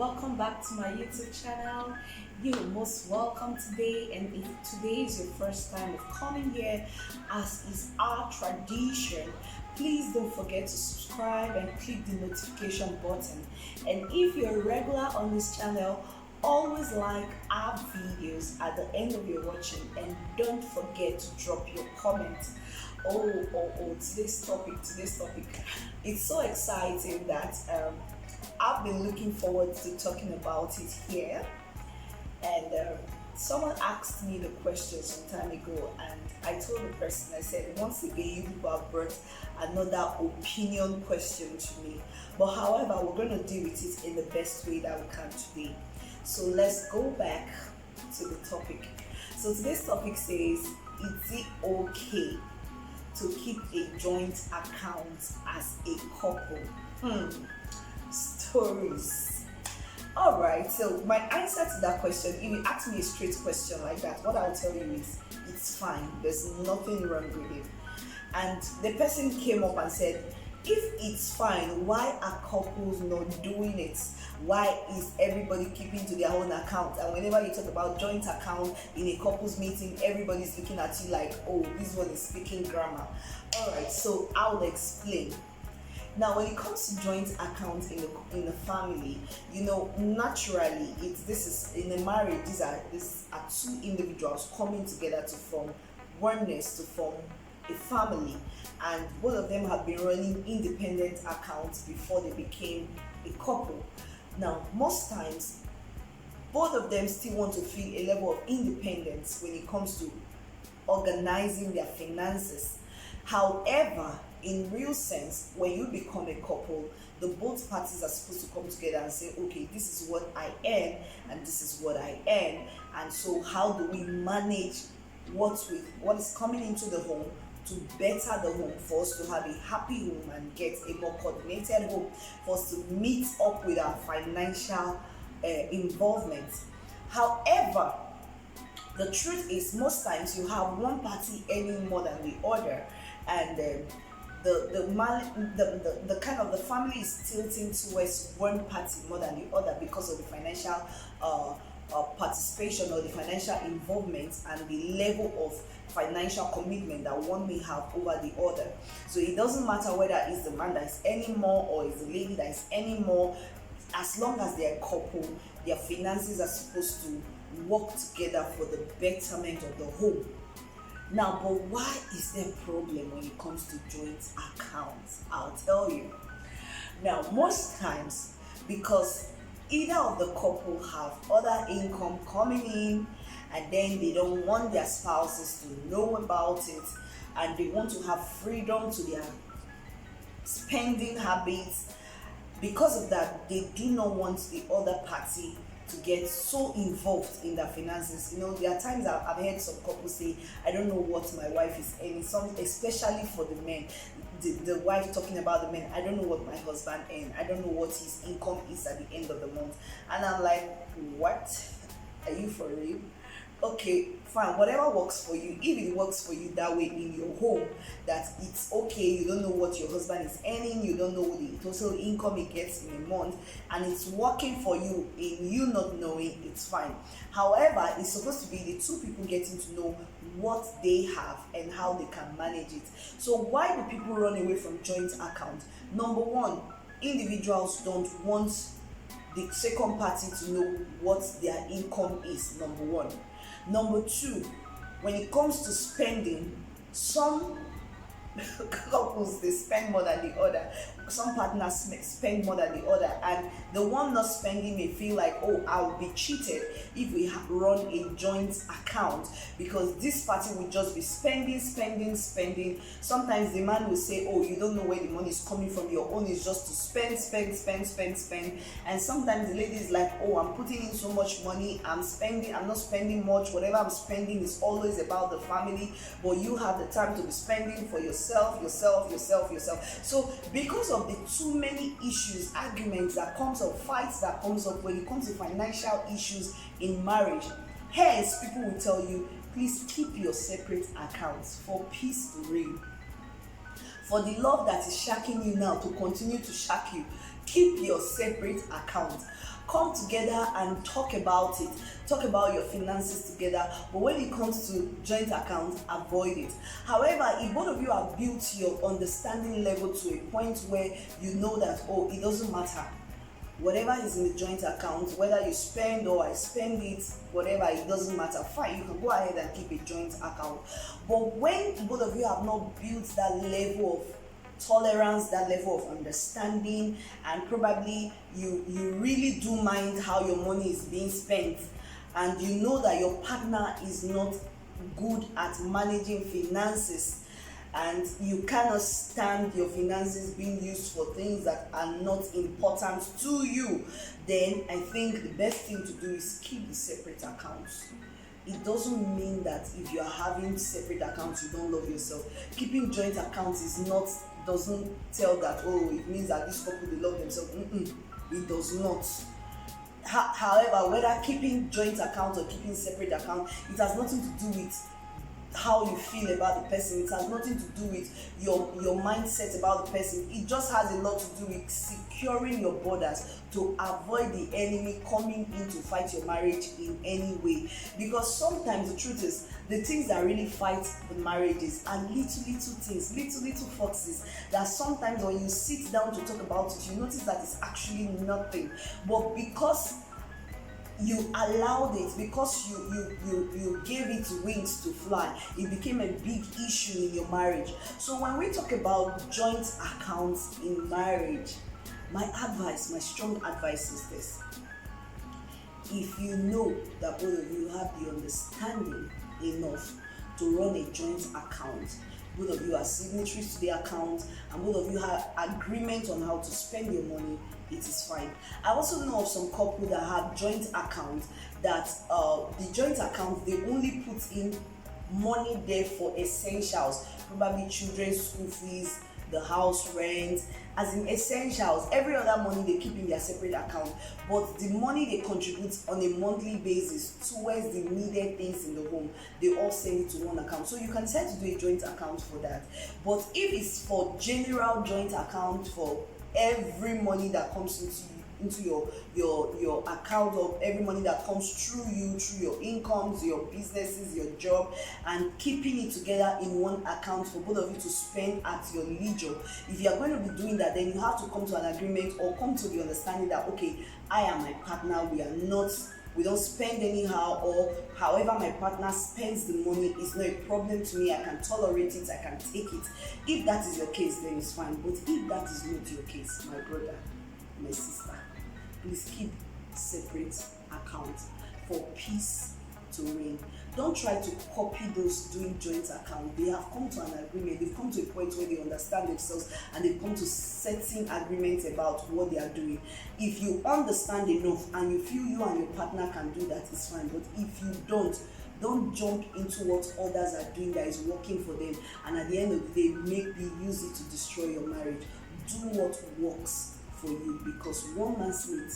welcome back to my YouTube channel. You're most welcome today, and if today is your first time of coming here, as is our tradition, please don't forget to subscribe and click the notification button. And if you're a regular on this channel, always like our videos at the end of your watching, and don't forget to drop your comments. Today's topic. It's so exciting that I've been looking forward to talking about it here. And someone asked me the question some time ago, and I told the person, I said, once again, you people have brought another opinion question to me. But however, we're going to deal with it in the best way that we can today. So let's go back to the topic. So today's topic says, is it okay to keep a joint account as a couple? Stories. All right, so my answer to that question, if you ask me a straight question like that, what I'll tell you is it's fine. There's nothing wrong with it. And the person came up and said, if it's fine, why are couples not doing it? Why is everybody keeping to their own account? And whenever you talk about joint account in a couples meeting, everybody's looking at you like, oh, this one is speaking grammar. All right, so I'll explain. Now, when it comes to joint accounts in a family, naturally, this is in a marriage. These are two individuals coming together to form oneness, to form a family, and both of them have been running independent accounts before they became a couple. Now, most times, both of them still want to feel a level of independence when it comes to organizing their finances. However, in real sense, when you become a couple, the both parties are supposed to come together and say, okay, this is what I earn and this is what I earn, and so how do we manage what is coming into the home to better the home, for us to have a happy home and get a more coordinated home, for us to meet up with our financial involvement. However, the truth is, most times you have one party earning more than the other, and the kind of the family is tilting towards one party more than the other because of the financial participation or the financial involvement and the level of financial commitment that one may have over the other. So it doesn't matter whether it's the man that is earning more or it's the lady that is earning more. As long as they're a couple, their finances are supposed to work together for the betterment of the home. Now, but why is there a problem when it comes to joint accounts? I'll tell you. Now, most times, because either of the couple have other income coming in, and then they don't want their spouses to know about it, and they want to have freedom to their spending habits. Because of that, they do not want the other party to get so involved in their finances. There are times I've heard some couples say, I don't know what my wife is earning, especially for the men. The wife talking about the men, I don't know what my husband earns, I don't know what his income is at the end of the month. And I'm like, what? Are you for real? Okay, fine, whatever works for you. If it works for you that way in your home, that it's okay, you don't know what your husband is earning, you don't know the total income he gets in a month, and it's working for you in you not knowing, it's fine. However, it's supposed to be the two people getting to know what they have and how they can manage it. So why do people run away from joint account? Number one, individuals don't want the second party to know what their income is, number one. Number two, when it comes to spending, some couples, they spend more than the other. Some partners spend more than the other, and the one not spending may feel like, oh, I'll be cheated if we run a joint account, because this party will just be spending. Sometimes the man will say, oh, you don't know where the money is coming from, your own is just to spend. And sometimes the lady is like, oh, I'm putting in so much money, I'm not spending much, whatever I'm spending is always about the family, but you have the time to be spending for yourself. So because of the too many issues, arguments that comes up, fights that comes up when it comes to financial issues in marriage, hence people will tell you, please keep your separate accounts for peace to reign. For the love that is shacking you now to continue to shack you, keep your separate account. Come together and talk about it. Talk about your finances together. But when it comes to joint account, avoid it. However, if both of you have built your understanding level to a point where you know that, oh, it doesn't matter, whatever is in the joint account, whether you spend or I spend it, whatever, it doesn't matter, fine, you can go ahead and keep a joint account. But when both of you have not built that level of tolerance, that level of understanding, and probably you really do mind how your money is being spent, and you know that your partner is not good at managing finances, and you cannot stand your finances being used for things that are not important to you, then I think the best thing to do is keep the separate accounts. It doesn't mean that if you are having separate accounts you don't love yourself. Keeping joint accounts doesn't tell that, oh, it means that this couple, they love themselves. It does not. However, whether keeping joint account or keeping separate account, it has nothing to do with how you feel about the person. It has nothing to do with your mindset about the person. It just has a lot to do with securing your borders to avoid the enemy coming in to fight your marriage in any way. Because sometimes the truth is, the things that really fight the marriages are little things, little foxes, that sometimes when you sit down to talk about it, you notice that it's actually nothing. But because you allowed it, because you gave it wings to fly, it became a big issue in your marriage. So when we talk about joint accounts in marriage, my strong advice is this: if you know that both of you have the understanding enough to run a joint account, both of you are signatories to the account, and both of you have agreement on how to spend your money, it is fine. I also know of some couple that have joint accounts that the joint account, they only put in money there for essentials, probably children's school fees, the house rent, as in essentials. Every other money they keep in their separate account, but the money they contribute on a monthly basis towards the needed things in the home, they all send it to one account. So you can decide to do a joint account for that. But if it's for general joint account for every money that comes into your account, of every money that comes through you, through your incomes, your businesses, your job, and keeping it together in one account for both of you to spend at your leisure. If you are going to be doing that, then you have to come to an agreement or come to the understanding that, okay, I am my partner, we don't spend anyhow, or however my partner spends the money is not a problem to me. I can tolerate it, I can take it. If that is your case, then it's fine. But if that is not your case, my brother, my sister, please keep separate accounts for peace to reign. Don't try to copy those doing joint account. They have come to an agreement. They've come to a point where they understand themselves and they've come to certain agreements about what they are doing. If you understand enough and you feel you and your partner can do that, it's fine. But if you don't jump into what others are doing that is working for them, and at the end of the day maybe use it to destroy your marriage. Do what works for you, because one man's meat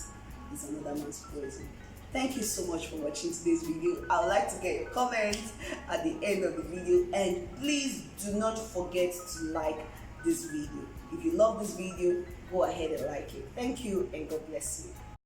is another man's poison. Thank you so much for watching today's video. I would like to get your comments at the end of the video, and please do not forget to like this video. If you love this video, go ahead and like it. Thank you, and God bless you.